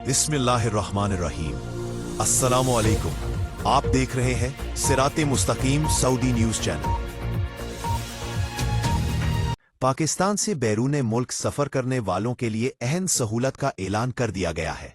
बिस्मिल्लाहिर्रहमानिर्रहीम। अस्सलामु अलैकुम। आप देख रहे हैं सिराते मुस्तकीम सऊदी न्यूज चैनल। पाकिस्तान से बैरून मुल्क सफर करने वालों के लिए अहम सहूलत का ऐलान कर दिया गया है।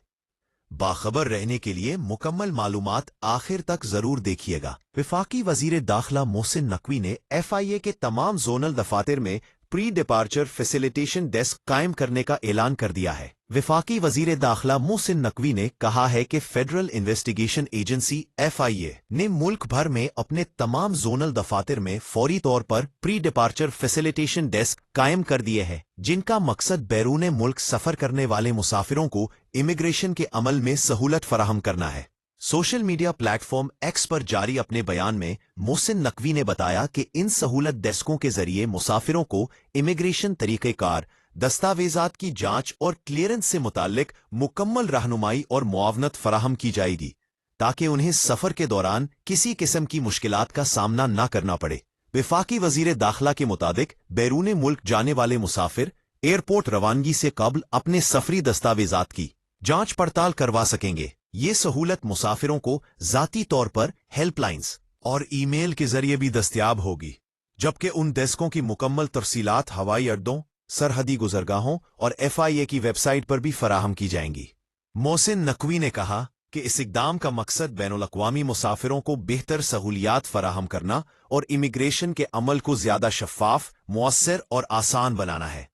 बाखबर रहने के लिए मुकम्मल मालूमात आखिर तक जरूर देखिएगा। वफाकी वजीर दाखिला मोहसिन नकवी ने FIA के तमाम जोनल दफातर में प्री डिपार्चर फैसिलिटेशन डेस्क कायम करने का ऐलान कर दिया है। वफाकी वजीर दाखिला मोहसिन नकवी ने कहा है कि फेडरल इन्वेस्टिगेशन एजेंसी FIA ने मुल्क भर में अपने तमाम जोनल दफातर में फौरी तौर पर प्री डिपार्चर फैसिलिटेशन डेस्क कायम कर दिए हैं, जिनका मकसद बैरून मुल्क सफर करने वाले मुसाफिरों को इमिग्रेशन के अमल में सहूलत फराहम करना है। सोशल मीडिया प्लेटफॉर्म X पर जारी अपने बयान में मोहसिन नकवी ने बताया कि इन सहूलत डेस्कों के जरिए मुसाफिरों को इमिग्रेशन तरीक़ेकार, दस्तावेजात की जांच और क्लियरेंस से मुताल्लिक मुकम्मल रहनुमाई और मुआवनत फराहम की जाएगी, ताकि उन्हें सफर के दौरान किसी किस्म की मुश्किलात का सामना न करना पड़े। वफाकी वजीर दाखिला के मुताबिक बैरून मुल्क जाने वाले मुसाफिर एयरपोर्ट रवानगी से कबल अपने सफरी दस्तावेजात की जांच पड़ताल करवा सकेंगे। ये सहूलत मुसाफिरों को ज़ाती तौर पर हेल्पलाइंस और ईमेल के जरिए भी दस्तयाब होगी, जबकि उन डेस्कों की मुकम्मल तफसीलात हवाई अड्डों, सरहदी गुजरगाहों और FIA की वेबसाइट पर भी फराहम की जाएंगी। मोहसिन नकवी ने कहा कि इस इक़दाम का मकसद बैनुल-अक़वामी मुसाफिरों को बेहतर सहूलियात फराहम करना और इमिग्रेशन के अमल को ज़्यादा शफ़ाफ, मुअस्सर और आसान बनाना है।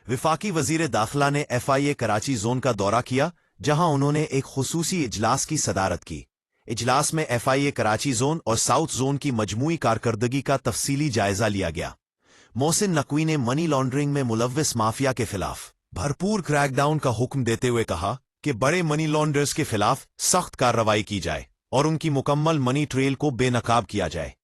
वफाकी वजीर दाखिला ने FIA कराची जोन का दौरा किया, जहां उन्होंने एक खुसूसी इजलास की सदारत की। इजलास में FIA कराची जोन और साउथ जोन की मजमूई कारकर्दगी का तफसीली जायजा लिया गया। मोहसिन नकवी ने मनी लॉन्ड्रिंग में मुलव्विस माफिया के खिलाफ भरपूर क्रैकडाउन का हुक्म देते हुए कहा कि बड़े मनी लॉन्डर्स के खिलाफ सख्त कार्रवाई की जाए और उनकी मुकम्मल मनी ट्रेल को बेनकाब किया जाए।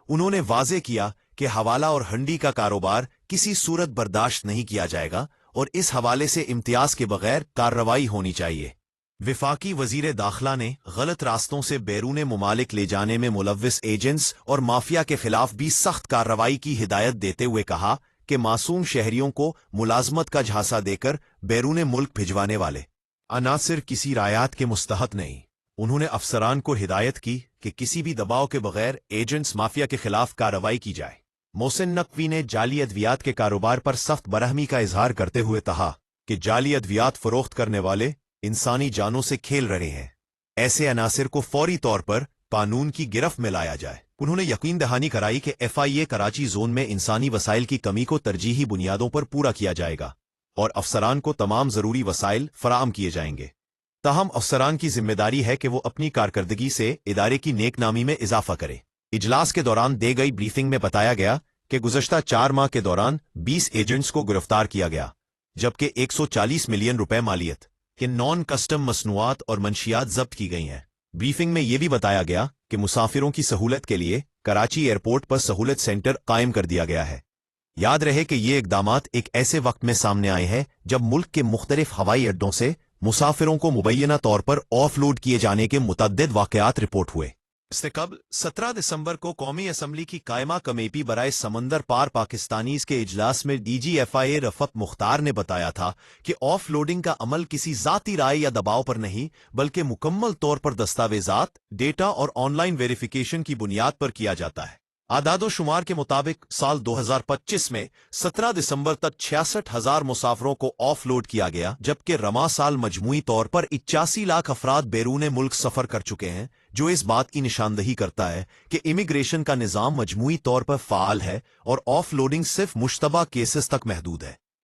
उन्होंने वाजे किया कि हवाला और हंडी का कारोबार किसी सूरत बर्दाश्त नहीं किया जाएगा और इस हवाले से इम्तियाज के बगैर कार्रवाई होनी चाहिए। वफाकी वजीर दाखिला ने गलत रास्तों से बैरून मुमालिक ले जाने में मुलव्विस एजेंट्स और माफिया के खिलाफ भी सख्त कार्रवाई की हिदायत देते हुए कहा कि मासूम शहरियों को मुलाजमत का झांसा देकर बैरून मुल्क भिजवाने वाले अनासिर किसी रायात के मुस्तहक नहीं। उन्होंने अफसरान को हिदायत की कि किसी भी दबाव के बगैर एजेंट्स माफिया के खिलाफ कार्रवाई की जाए। मोहसिन नकवी ने जाली अद्वियात के कारोबार पर सख्त बरहमी का इजहार करते हुए कहा कि जाली अद्वियात फरोख्त करने वाले इंसानी जानों से खेल रहे हैं। ऐसे अनासिर को फौरी तौर पर कानून की गिरफ्त में लाया जाए। उन्होंने यकीन दहानी कराई कि FIA कराची जोन में इंसानी वसाइल की कमी को तरजीही बुनियादों पर पूरा किया जाएगा और अफसरान को तमाम जरूरी वसाइल फराहम किए जाएंगे। ताहम अफसरान की जिम्मेदारी है कि वो अपनी कारकर्दगी से इदारे की नेकनामी में इजाफा करें। इजलास के दौरान दी गई ब्रीफिंग में बताया गया कि गुज़श्ता 4 माह के दौरान 20 एजेंट्स को गिरफ्तार किया गया, जबकि 140 मिलियन रुपए मालियत कि नॉन कस्टम मसनूआत और मंशियात जब्त की गई हैं। ब्रीफिंग में यह भी बताया गया कि मुसाफिरों की सहूलत के लिए कराची एयरपोर्ट पर सहूलत सेंटर कायम कर दिया गया है। याद रहे कि ये इकदामात एक ऐसे वक्त में सामने आए हैं जब मुल्क के मुख्तलिफ हवाई अड्डों से मुसाफिरों को मुबैना तौर पर ऑफलोड किए जाने के मुतअद्दिद वाक़यात रिपोर्ट हुए। इससे कबल 17 दिसंबर को कौमी असम्बली की कायमा कमेटी बराए समंदर पार पाकिस्तानीज के इजलास में DG FIA रफत मुख्तार ने बताया था कि ऑफ लोडिंग का अमल किसी जाती राय या दबाव पर नहीं, बल्कि मुकम्मल तौर पर दस्तावेजात, डेटा और ऑनलाइन वेरिफिकेशन की बुनियाद पर किया जाता है। आदादो शुमार के मुताबिक साल 2025 में 17 दिसंबर तक 66,000 मुसाफरों को ऑफ लोड किया गया, जबकि रमा साल मजमूई तौर पर 81 लाख अफराद बैरून मुल्क सफर कर चुके हैं, जो इस बात की निशानदही करता है कि इमिग्रेशन का निज़ाम मजमूई तौर पर फ़ाल है और ऑफ लोडिंग सिर्फ मुश्तबा केसेस तक महदूद है।